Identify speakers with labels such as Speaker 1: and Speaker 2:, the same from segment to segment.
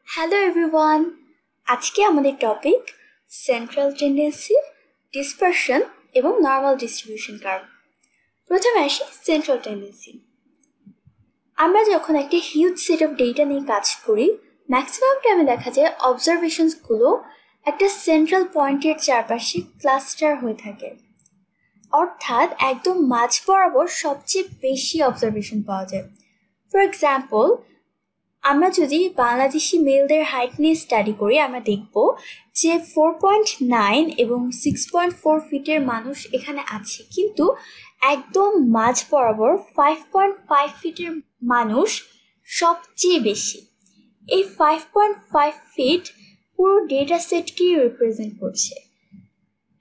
Speaker 1: Hello everyone, আজকে আমাদের topic central tendency, dispersion এবং নর্মাল ডিস্ট্রিবিউশন কার্ভ। প্রথমে আসি সেন্ট্রাল টেন্ডেন্সি। আমরা যখন একটা হিউজ সেট অফ ডেটা নিয়ে কাজ করি, ম্যাক্সিমাম টাইমে দেখা যায় অবজারভেশনসগুলো একটা সেন্ট্রাল পয়েন্টের চারপাশে ক্লাস্টার হয়ে থাকে, অর্থাৎ একদম মাঝ বরাবর সবচেয়ে বেশি অবজারভেশন পাওয়া যায়। ফর এক্সাম্পল, আমরা যদি বাংলাদেশি মেলদের হাইট নিয়ে স্টাডি করি, আমরা দেখব যে 4.9 এবং 6.4 ফিটের মানুষ এখানে আছে, কিন্তু একদম মাঝ বরাবর 5.5 ফিটের মানুষ সবচেয়ে বেশি। এই 5.5 ফিট পুরো ডেটা সেটকেই রিপ্রেজেন্ট করছে।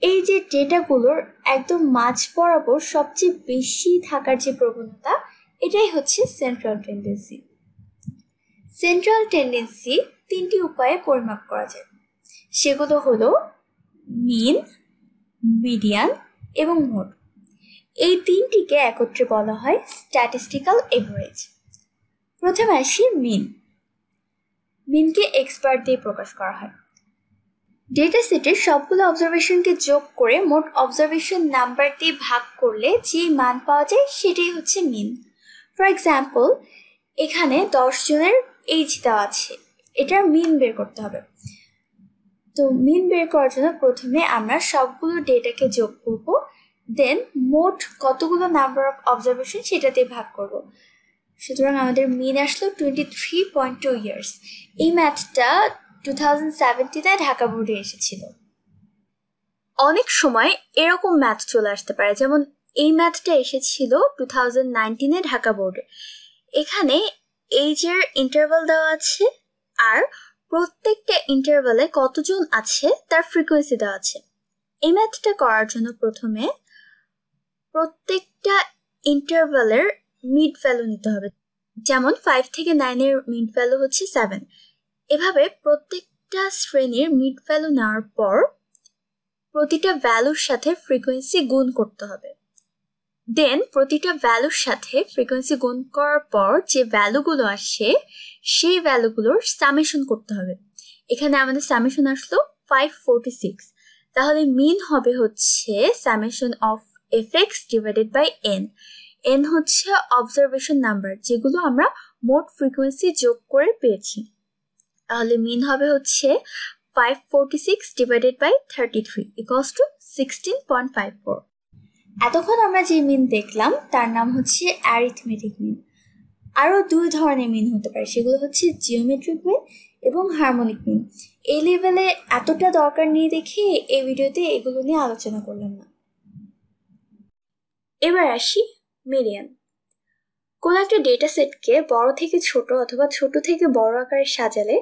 Speaker 1: এই যে ডেটাগুলোর একদম মাঝ বরাবর সবচেয়ে বেশি থাকার যে প্রবণতা, এটাই হচ্ছে সেন্ট্রাল টেন্ডেন্সি। সেন্ট্রাল টেন্ডেন্সি তিনটি উপায়ে পরিমাপ করা যায়, সেগুলো হলো মিন, মিডিয়ান এবং মোড। এই তিনটিকে একত্রে বলা হয় স্ট্যাটিস্টিক্যাল এভারেজ। প্রথমে আসি মিন। মিনকে এক্সবার দিয়ে প্রকাশ করা হয়। ডেটা সেটের সবগুলো অবজারভেশনকে যোগ করে মোট অবজারভেশন নাম্বার দিয়ে ভাগ করলে যে মান পাওয়া যায় সেটাই হচ্ছে মিন। ফর এক্সাম্পল, এখানে 10 জনের এইজ দেওয়া আছে, এটার মিন বের করতে হবে। তো মিন বের করার জন্য প্রথমে আমরা সবগুলো ডেটাকে যোগ করব, দেন মোট কতগুলো নাম্বার অফ অবজারভেশন সেটা দিয়ে ভাগ করব। সুতরাং আমাদের মিন আসলো 23.2 ইয়ার্স। এই ম্যাথটা 2017 ঢাকা বোর্ডে এসেছিল। অনেক সময় এরকম ম্যাথ চলে আসতে পারে, যেমন এই ম্যাথটা এসেছিল 2019 ঢাকা বোর্ডে। এখানে এইজের ইন্টারভাল দেওয়া আছে আর প্রত্যেকটা ইন্টারভালে কতজন আছে তার ফ্রিকোয়েন্সি দেওয়া আছে। এই ম্যাথটা করার জন্য প্রথমে প্রত্যেকটা ইন্টারভালের মিড ভ্যালু নিতে হবে। যেমন 5 থেকে 9 এর মিড ভ্যালু হচ্ছে 7। এভাবে প্রত্যেকটা শ্রেণীর মিড ভ্যালু নেওয়ার পর প্রতিটা ভ্যালুর সাথে ফ্রিকোয়েন্সি গুণ করতে হবে। দেন প্রতিটা ভ্যালুর সাথে ফ্রিকোয়েন্সি গুণ করার পর যে ভ্যালুগুলো আসে সেই ভ্যালুগুলোর সামেশন করতে হবে। এখানে আমাদের সামেশন আসলো 546। তাহলে মিন হবে হচ্ছে summation of fx divided by n। n হচ্ছে অবজারভেশন নাম্বার যেগুলো আমরা মোট ফ্রিকোয়েন্সি যোগ করে পেয়েছি। তাহলে মিন হবে হচ্ছে 546 ডিভাইডেড বাই 33 ইকুয়ালস টু 16.54। এতক্ষণ আমরা যে মিন দেখলাম তার নাম হচ্ছে অ্যারিথমেটিক মিন। আরও দুই ধরনের মিন হতে পারে, সেগুলো হচ্ছে জিওমেট্রিক মিন এবং হারমোনিক মিন। এই লেভেলে এতটা দরকার নিয়ে দেখে এই ভিডিওতে এগুলো নিয়ে আলোচনা করলাম না। এবার আসি মিডিয়ান। কোন একটা ডেটা সেটকে বড় থেকে ছোট অথবা ছোট থেকে বড় আকারে সাজালে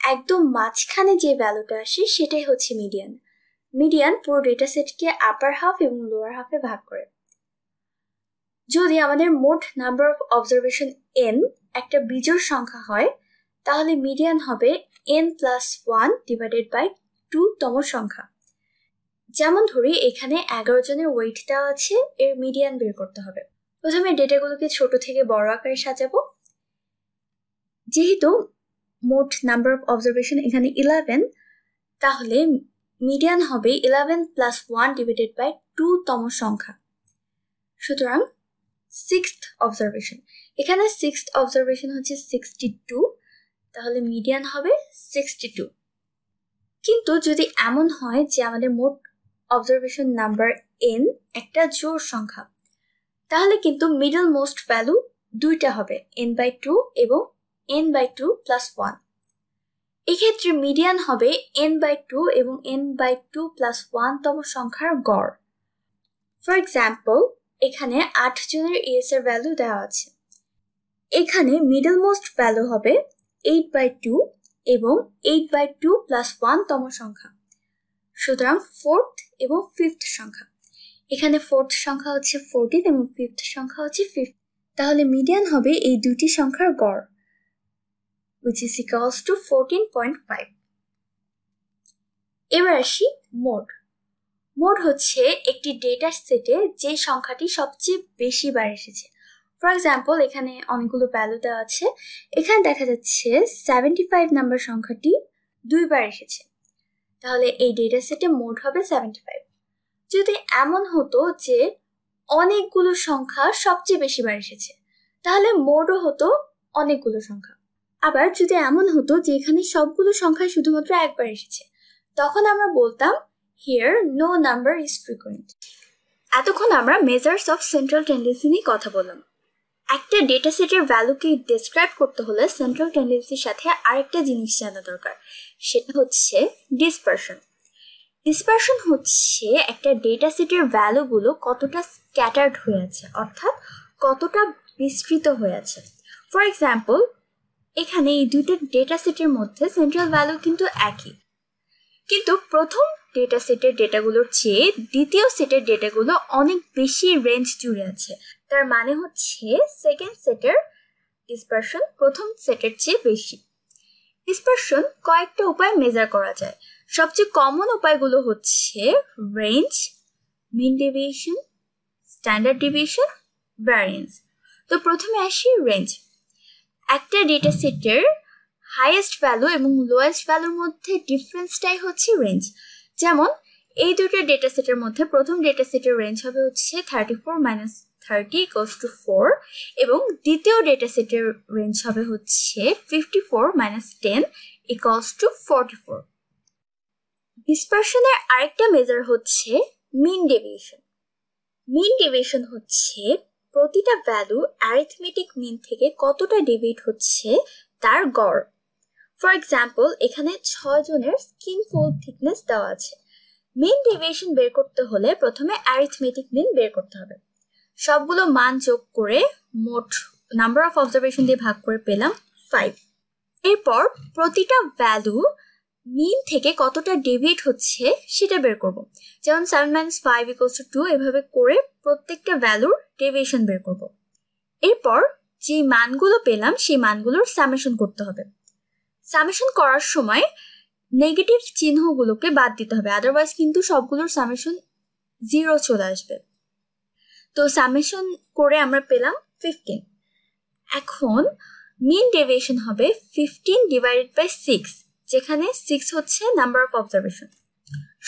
Speaker 1: একদম মাঝখানে যে ভ্যালুটা আসে সেটাই হচ্ছে মিডিয়ান। মিডিয়ান পুরো ডেটা সেটকে আপার হাফ এবং লোয়ার হাফে ভাগ করে। যদি আমাদের মোট নাম্বার অফ অবজারভেশন n একটা বিজোড় সংখ্যা হয়, তাহলে মিডিয়ান হবে n+1 ডিভাইডেড বাই 2 তম সংখ্যা। যেমন ধরি এখানে 11 জনের ওয়েট দেওয়া আছে, এর মিডিয়ান বের করতে হবে। প্রথমে ডেটাগুলোকে ছোট থেকে বড় আকারে সাজাবো। যেহেতু মোট নাম্বার অফ অবজারভেশন এখানে 11, তাহলে মিডিয়ান হবে 11+1 ডিভাইডেড বাই 2 তম সংখ্যা। সুতরাং 6th অবজারভেশন, এখানে 6th অবজারভেশন হচ্ছে 62, তাহলে মিডিয়ান হবে 62। কিন্তু যদি এমন হয় যে আমাদের মোট অবজারভেশন নাম্বার n একটা জোড় সংখ্যা, তাহলে কিন্তু মিডল মোস্ট ভ্যালু দুইটা হবে, n/2 এবং n/2 + 1। এক্ষেত্রে মিডিয়ান হবে n/2 এবং n/2 + 1 তম সংখ্যার গড়। ফর এক্সাম্পল, এখানে 8 জনের ES এর ভ্যালু দেওয়া আছে। এখানে মিডল মোস্ট ভ্যালু হবে 8/2 এবং 8/2 + 1 তম সংখ্যা। সুতরাং 4th এবং 5th সংখ্যা, এখানে 4th সংখ্যা হচ্ছে 14 এবং 5th সংখ্যা হচ্ছে 50। তাহলে মিডিয়ান হবে এই দুটি সংখ্যার গড়, which is equals to 14.5। এবার আসি মোড। মোড হচ্ছে একটি ডেটা সেটে যে সংখ্যাটি সবচেয়ে বেশি বার এসেছে। ফর এক্সাম্পল এখানে অনেকগুলো ভ্যালু দেওয়া আছে, এখানে দেখা যাচ্ছে 75 নাম্বার সংখ্যাটি 2 বার এসেছে, তাহলে এই ডেটা সেটে মোট হবে 75। যদি এমন হতো যে অনেকগুলো সংখ্যা সবচেয়ে বেশি বার এসেছে, তাহলে মোডও হতো অনেকগুলো সংখ্যা। আবার যদি এমন হতো যে এখানে সবগুলো সংখ্যায় শুধুমাত্র একবার এসেছে, তখন আমরা বলতাম here no number is frequent। এতক্ষণ আমরা মেজার্স অফ সেন্ট্রাল টেন্ডেন্সি নিয়ে কথা বললাম। একটা ডেটা সেটের ভ্যালুকে ডেসক্রাইব করতে হলে সেন্ট্রাল টেন্ডেন্সির সাথে আরেকটা জিনিস জানা দরকার, সেটা হচ্ছে ডিসপারশন। ডিসপারশন হচ্ছে একটা ডেটা সেটের ভ্যালুগুলো কতটা স্ক্যাটার্ড হয়ে আছে, অর্থাৎ কতটা বিস্তৃত হয়ে আছে। ফর এক্সাম্পল এখানে এই দুইটা ডেটা সেটের মধ্যে সেন্ট্রাল ভ্যালু কিন্তু একই, কিন্তু প্রথম ডেটা সেটের ডেটাগুলোর চেয়ে দ্বিতীয় সেটের ডেটাগুলো অনেক বেশি রেঞ্জ জুড়ে আছে। তার মানে হচ্ছে সেকেন্ড সেটের ডিসপারশন প্রথম সেটের চেয়ে বেশি। ডিসপারশন কয়েকটা উপায়ে মেজার করা যায়। সবচেয়ে কমন উপায়গুলো হচ্ছে রেঞ্জ, মিন ডেভিয়েশন, স্ট্যান্ডার্ড ডেভিয়েশন, ভ্যারিয়েন্স। তো প্রথমে আসি রেঞ্জ। একটা ডেটা সেটের হাইয়েস্ট ভ্যালু এবং লোয়েস্ট ভ্যালুর মধ্যে ডিফারেন্সটাই হচ্ছে রেঞ্জ। যেমন এই দুটো ডেটা সেটের মধ্যে প্রথম ডেটা সেটের রেঞ্জ হবে হচ্ছে 34 - 30 = 4 এবং দ্বিতীয় ডেটা সেটের রেঞ্জ হবে হচ্ছে 54 - 10 = 44। ডিসপারশনের আরেকটা মেজার হচ্ছে মিন ডেভিয়েশন। মিন ডেভিয়েশন হচ্ছে প্রতিটা ভ্যালু অ্যারিথমেটিক মিন থেকে কতটা ডেভিয়েট হচ্ছে তার গড়। ফর এক্সাম্পল এখানে 6 জনের স্কিন ফোল্ড থিকনেস দেওয়া আছে। মিন ডেভিয়েশন বের করতে হলে প্রথমে অ্যারিথমেটিক মিন বের করতে হবে। সবগুলো মান যোগ করে মোট নাম্বার অফ অবজারভেশন দিয়ে ভাগ করে পেলাম 5। এরপর প্রতিটা ভ্যালু মিন থেকে কতটা ডেভিয়েট হচ্ছে সেটা বের করব। যেমন 7 - 5 = 2, এভাবে করে প্রত্যেকটা ভ্যালুর ডেভিয়েশন বের করব। এরপর যে মানগুলো পেলাম সেই মানগুলোর সামেশন করতে হবে। সামেশন করার সময় নেগেটিভ চিহ্নগুলোকে বাদ দিতে হবে, আদারওয়াইজ কিন্তু সবগুলোর সামেশন 0 চলে আসবে। তো সামেশন করে আমরা পেলাম 15। এখন মিন ডেভিয়েশন হবে 15 / 6, যেখানে 6 হচ্ছে নাম্বার অফ অবজারভেশন।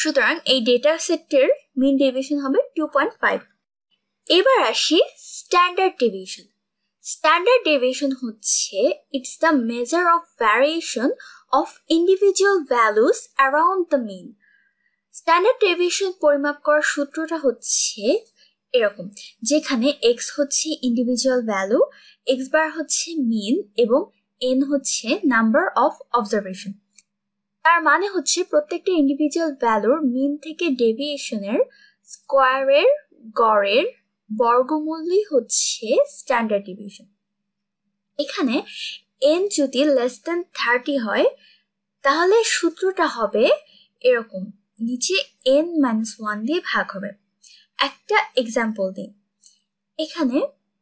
Speaker 1: সুতরাং এই ডেটা সেটের মিন ডেভিয়েশন হবে 2.5। এবার আসি স্ট্যান্ডার্ড ডেভিয়েশন। স্ট্যান্ডার্ড ডেভিয়েশন হচ্ছে it's the measure of variation of individual values around the mean. Standard deviation পরিমাপ করার সূত্রটা হচ্ছে এরকম, যেখানে x হচ্ছে ইন্ডিভিজুয়াল ভ্যালু, x বার হচ্ছে মিন এবং n হচ্ছে নাম্বার অফ অবজারভেশন। তার মানে হচ্ছে প্রত্যেকটা ইন্ডিভিজুয়াল ভ্যালুর মিন থেকে ডেভিয়েশনের স্কোয়ারের গড়ের বর্গমূলই হচ্ছে স্ট্যান্ডার্ড ডেভিয়েশন। এখানে n যদি <30 হয় তাহলে সূত্রটা হবে এরকম, নিচে n-1 দিয়ে ভাগ হবে। একটা এক্সাম্পল দিই। এখানে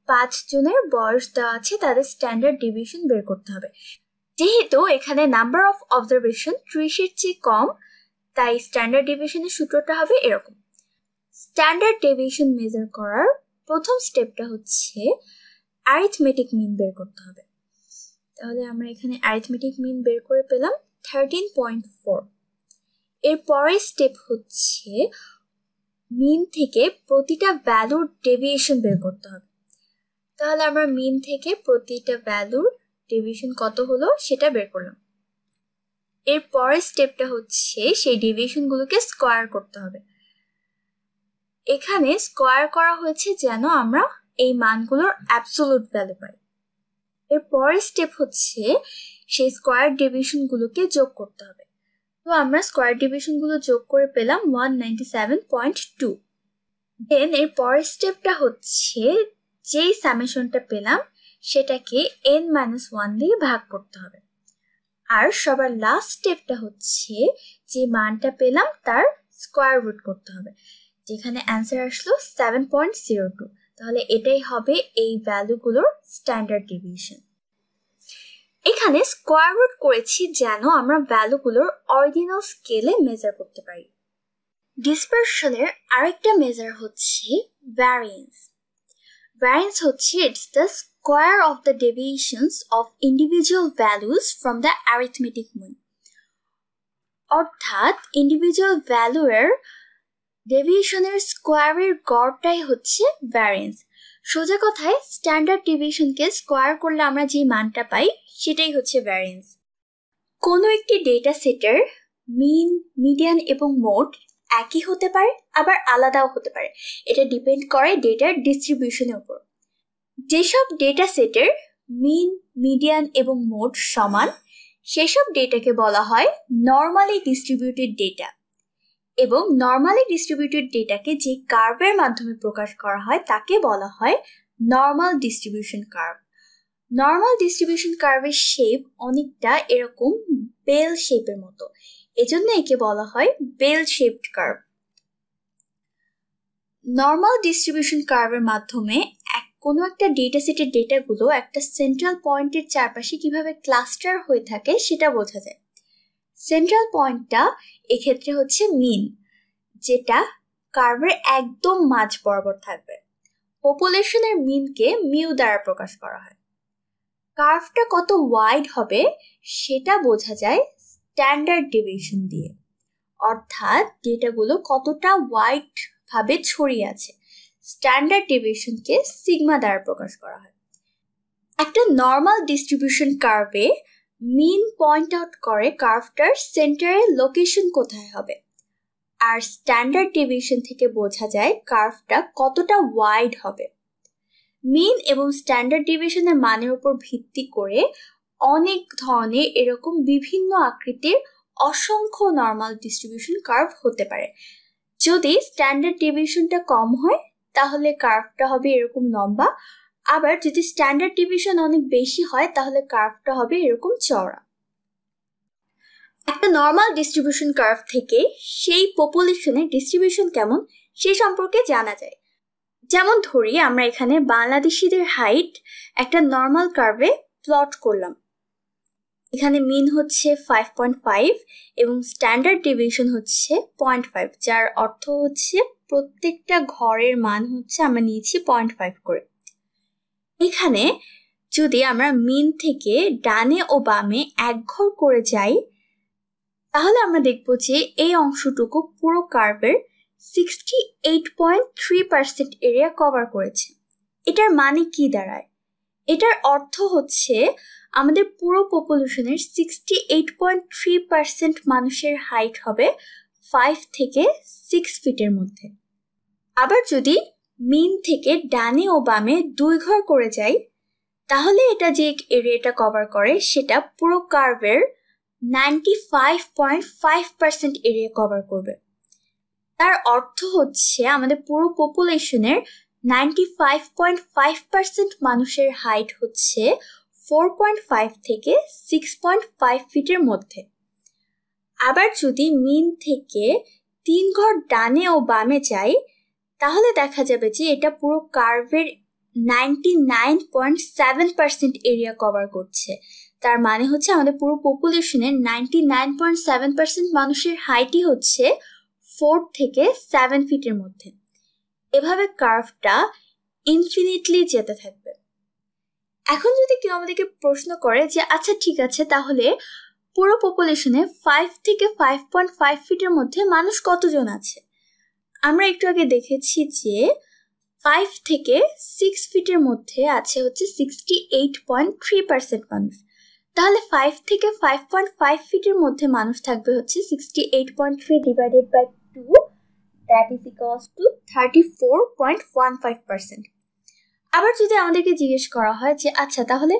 Speaker 1: 5 জনের বয়স দেওয়া আছে, তাদের স্ট্যান্ডার্ড ডেভিয়েশন বের করতে হবে। যেহেতু এখানে নাম্বার অফ অবজারভেশন 30-এর চেয়ে কম, তাই স্ট্যান্ডার্ড ডেভিয়েশনের সূত্রটা হবে এরকম। স্ট্যান্ডার্ড ডেভিয়েশন মেজার করার প্রথম স্টেপটা হচ্ছে অ্যারিথমেটিক মিন বের করতে হবে। তাহলে আমরা এখানে অ্যারিথমেটিক মিন বের করে পেলাম 13.4। এর পরের স্টেপ হচ্ছে মিন থেকে প্রতিটা ভ্যালুর ডেভিয়েশন বের করতে হবে। তাহলে আমরা মিন থেকে প্রতিটা ভ্যালুর ডেভিয়েশন কত হলো সেটা বের করলাম। এর পরের স্টেপটা হচ্ছে সেই ডেভিয়েশনগুলোকে স্কোয়ার করতে হবে। এখানে স্কোয়ার করা হয়েছে যেন আমরা এই মানগুলোর অ্যাবসোলুট ভ্যালু পাই। এর পরের স্টেপ হচ্ছে সেই স্কোয়ার ডেভিয়েশনগুলোকে যোগ করতে হবে। তো আমরা স্কোয়ার ডেভিয়েশনগুলো যোগ করে পেলাম 197.2। দেন এর পরের স্টেপটা হচ্ছে যেই সামেশনটা পেলাম সেটাকে n-1 দিয়ে ভাগ করতে হবে। আর সবার লাস্ট স্টেপটা হচ্ছে যে মানটা পেলাম তার স্কোয়ার রুট করতে হবে, যেখানে অ্যান্সার আসলো 7.02। তাহলে এটাই হবে এই ভ্যালুগুলোর স্ট্যান্ডার্ড ডেভিয়েশন। এখানে স্কোয়ার রুট করেছি যেন আমরা ভ্যালুগুলোর অরিজিনাল স্কেলে মেজার করতে পারি। ডিসপারশনের আরেকটা মেজার হচ্ছে ভ্যারিয়েন্স। ভ্যারিয়েন্স হচ্ছে it's the square of the deviations of individual values from the arithmetic mean. অর্থাৎ ইন্ডিভিজুয়াল ভ্যালুয়ের ডেভিয়েশনের স্কোয়ারের গড়টাই হচ্ছে ভ্যারিয়েন্স। সোজা কথায় স্ট্যান্ডার্ড ডেভিয়েশনকে স্কোয়ার করলে আমরা যে মানটা পাই সেটাই হচ্ছে ভ্যারিয়েন্স। কোনো একটি ডেটা সেটের মিন, মিডিয়ান এবং মোড একই হতে পারে, আবার আলাদাও হতে পারে। এটা ডিপেন্ড করে ডেটার ডিস্ট্রিবিউশনের উপর। যেসব ডেটা সেটের মিন, মিডিয়ান এবং মোড সমান সেসব ডেটাকে বলা হয় নর্মালি ডিস্ট্রিবিউটেড ডেটা, এবং নর্মালি ডিস্ট্রিবিউটেড ডেটাকে যে কার্ভের মাধ্যমে প্রকাশ করা হয় তাকে বলা হয় normal distribution curve. Normal distribution কার্ভের শেপ অনেকটা এরকম বেল শেপের মতো, এজন্য একে বলা হয় bell shaped curve. Normal distribution কার্ভের মাধ্যমে কোনো একটা ডেটা সেটের ডেটাগুলো একটা সেন্ট্রাল পয়েন্টের চারপাশে কিভাবে ক্লাস্টার হয়ে থাকে সেটা বোঝা যায়। সেন্ট্রাল পয়েন্টটা এক্ষেত্রে হচ্ছে মিন, যেটা কার্ভের একদম মাঝ বরাবর থাকবে। পপুলেশনের মিনকে মিউ দ্বারা প্রকাশ করা হয়। কার্ভটা কত ওয়াইড হবে সেটা বোঝা যায় স্ট্যান্ডার্ড ডেভিয়েশন দিয়ে, অর্থাৎ ডেটাগুলো কতটা ওয়াইড ভাবে ছড়িয়ে আছে। স্ট্যান্ডার্ড ডেভিয়েশনকে সিগমা দ্বারা প্রকাশ করা হয়। একটা নর্মাল ডিস্ট্রিবিউশন কার্ভে মিন পয়েন্ট আউট করে কার্ভটার সেন্টারের লোকেশন কোথায় হবে, আর স্ট্যান্ডার্ড ডেভিয়েশন থেকে বোঝা যায় কার্ভটা কতটা ওয়াইড হবে। মিন এবং স্ট্যান্ডার্ড ডেভিয়েশনের মানের উপর ভিত্তি করে অনেক ধরনের এরকম বিভিন্ন আকৃতির অসংখ্য নর্মাল ডিস্ট্রিবিউশন কার্ভ হতে পারে। যদি স্ট্যান্ডার্ড ডেভিয়েশনটা কম হয় তাহলে কার্ভটা হবে এরকম লম্বা, আবার যদি স্ট্যান্ডার্ড ডেভিয়েশন অনেক বেশি হয় তাহলে কার্ভটা হবে এরকম চওড়া। একটা নর্মাল ডিস্ট্রিবিউশন কার্ভ থেকে সেই পপুলেশনের ডিস্ট্রিবিউশন কেমন সে সম্পর্কে জানা যায়। যেমন ধরি আমরা এখানে বাংলাদেশিদের হাইট একটা নর্মাল কার্ভে প্লট করলাম। এখানে মিন হচ্ছে 5.5 এবং স্ট্যান্ডার্ড ডেভিয়েশন হচ্ছে 0.5, যার অর্থ হচ্ছে প্রত্যেকটা ঘরের মান হচ্ছে আমরা নিয়েছি 0.5 করে। এখানে যদি আমরা মিন থেকে ডানে ও বামে এক ঘর করে যাই তাহলে আমরা দেখব যে এই অংশটুকু পুরো কার্ভের 68.3% এরিয়া কভার করেছে। এটার মানে কি দাঁড়ায়? এটার অর্থ হচ্ছে আমাদের পুরো পপুলেশনের 68.3% মানুষের হাইট হবে 5 থেকে 6 ফিটের মধ্যে। আবার যদি মিন থেকে ডানে ও বামে 2 ঘর করে যাই তাহলে এটা যে এরিয়াটা কভার করে সেটা পুরো কার্ভের 95.5% এরিয়া কভার করবে। তার অর্থ হচ্ছে আমাদের পুরো পপুলেশনের 95.5% মানুষের হাইট হচ্ছে 4.5 থেকে 6.5 ফিটের মধ্যে। আবার যদি মিন থেকে 3 ঘর ডানে ও বামে যাই তাহলে দেখা যাবে যে এটা পুরো কার্ভের 99.7% এরিয়া কভার করছে। তার মানে হচ্ছে আমাদের পুরো পপুলেশনের 99.7% মানুষের হাইটই হচ্ছে 4 থেকে 7 ফিটের মধ্যে। এভাবে কার্ভটা ইনফিনিটলি যেতে থাকবে। এখন যদি কেউ আমাদেরকে প্রশ্ন করে যে আচ্ছা ঠিক আছে, তাহলে পুরো পপুলেশনে 5 থেকে 5.5 ফিটের মধ্যে মানুষ কতজন আছে? আমরা একটু আগে দেখেছি যে 5 থেকে 6 ফিটের মধ্যে আছে হচ্ছে 68.3% মানুষ। তাহলে 5 থেকে 5.5 ফিটের মধ্যে মানুষ থাকবে হচ্ছে 68.3 divided by 2, that is equals to 34.15%। আবার যদি আমাদেরকে জিজ্ঞেস করা হয় যে আচ্ছা তাহলে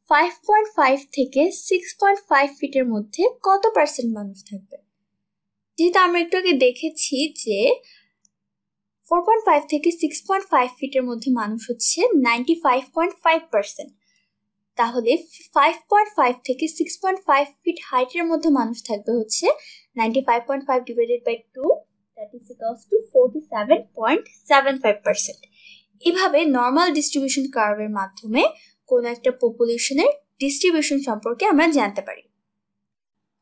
Speaker 1: 5.5 থেকে 6.5 ফিটের মধ্যে কত পার্সেন্ট মানুষ থাকবে? যেহেতু আমরা একটু আগে দেখেছি যে 4.5 থেকে 6.5 ফিটের মধ্যে মানুষ হচ্ছে 95.5%, তাহলে 5.5 থেকে 6.5 ফিট হাইটের মধ্যে মানুষ থাকবে হচ্ছে 95.5 divided by 2, that is equals to 47.75%। এভাবে নর্মাল ডিস্ট্রিবিউশন কার্ভের মাধ্যমে কোনো একটা পপুলেশনের ডিস্ট্রিবিউশন সম্পর্কে আমরা জানতে পারি।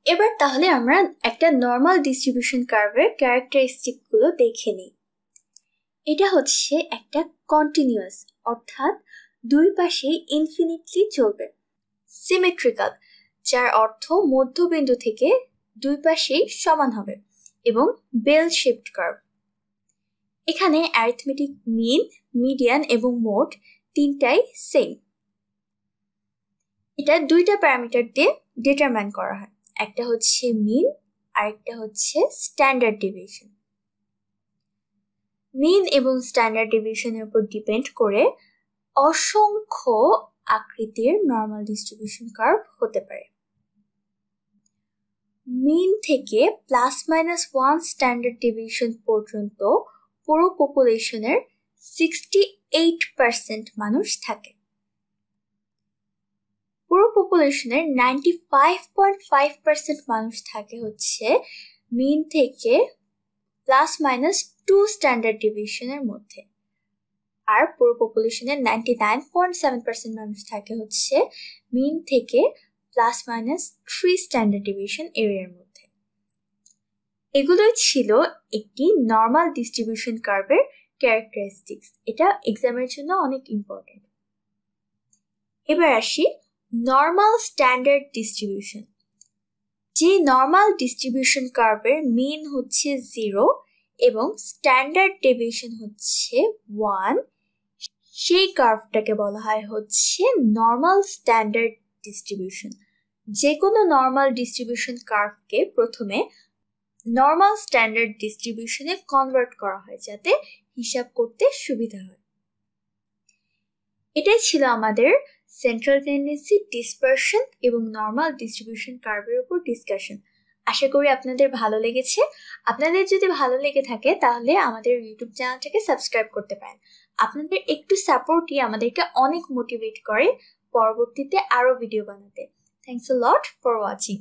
Speaker 1: এবার তাহলে আমরা একটা নর্মাল ডিস্ট্রিবিউশন কার্ভের ক্যারেক্টারিস্টিকগুলো দেখে নিই। এটা হচ্ছে একটা কন্টিনিউয়াস, অর্থাৎ দুই পাশে ইনফিনিটলি চলবে। সিমেট্রিক্যাল, যার অর্থ মধ্যবিন্দু থেকে দুই পাশেই সমান হবে, এবং বেল শেপড কার্ভ। এখানে অ্যারিথমেটিক মিন, মিডিয়ান এবং মোড তিনটাই সেম। এটা দুইটা প্যারামিটার দিয়ে ডিটারমাইন করা হয়, একটা হচ্ছে মিন আর একটা হচ্ছে স্ট্যান্ডার্ড ডেভিয়েশন। মিন এবং স্ট্যান্ডার্ড ডেভিয়েশনের উপর ডিপেন্ড করে অসংখ্য আকৃতির নর্মাল ডিস্ট্রিবিউশন কার্ভ হতে পারে। মিন থেকে +-1 স্ট্যান্ডার্ড ডেভিয়েশন পর্যন্ত পুরো পপুলেশনের 68% মানুষ থাকে। পুরো পপুলেশনের 95.5% মানুষ থাকে হচ্ছে মিন থেকে +-2 স্ট্যান্ডার্ড ডেভিয়েশনের মধ্যে, আর পুরো পপুলেশনের 99.7% মানুষ থাকে হচ্ছে মিন থেকে +-3 স্ট্যান্ডার্ড ডেভিয়েশন এরিয়ার মধ্যে। এগুলোই ছিল একটি নর্মাল ডিস্ট্রিবিউশন কার্ভের ক্যারেক্টারিস্টিক্স। এটা এক্সামের জন্য অনেক ইম্পর্টেন্ট। এবার আসি নর্মাল স্ট্যান্ডার্ড ডিস্ট্রিবিউশন। যে নর্মাল ডিস্ট্রিবিউশন কার্ভের মিন হচ্ছে 0 এবং স্ট্যান্ডার্ড ডেভিয়েশন হচ্ছে 1, সেই কার্ভটাকে বলা হয় হচ্ছে নর্মাল স্ট্যান্ডার্ড ডিস্ট্রিবিউশন। যে কোনো নর্মাল ডিস্ট্রিবিউশন কার্ভকে প্রথমে নর্মাল স্ট্যান্ডার্ড ডিস্ট্রিবিউশনে কনভার্ট করা হয় যাতে হিসাব করতে সুবিধা হয়। এটাই ছিল আমাদের সেন্ট্রাল টেন্ডেন্সি, ডিসপারশন এবং নর্মাল ডিস্ট্রিবিউশন কার্ভের উপর ডিসকাশন। আশা করি আপনাদের ভালো লেগেছে। আপনাদের যদি ভালো লেগে থাকে তাহলে আমাদের ইউটিউব চ্যানেলটাকে সাবস্ক্রাইব করতে পারেন। আপনাদের একটু সাপোর্টই আমাদেরকে অনেক মোটিভেট করে পরবর্তীতে আরো ভিডিও বানাতে। Thanks a lot for watching.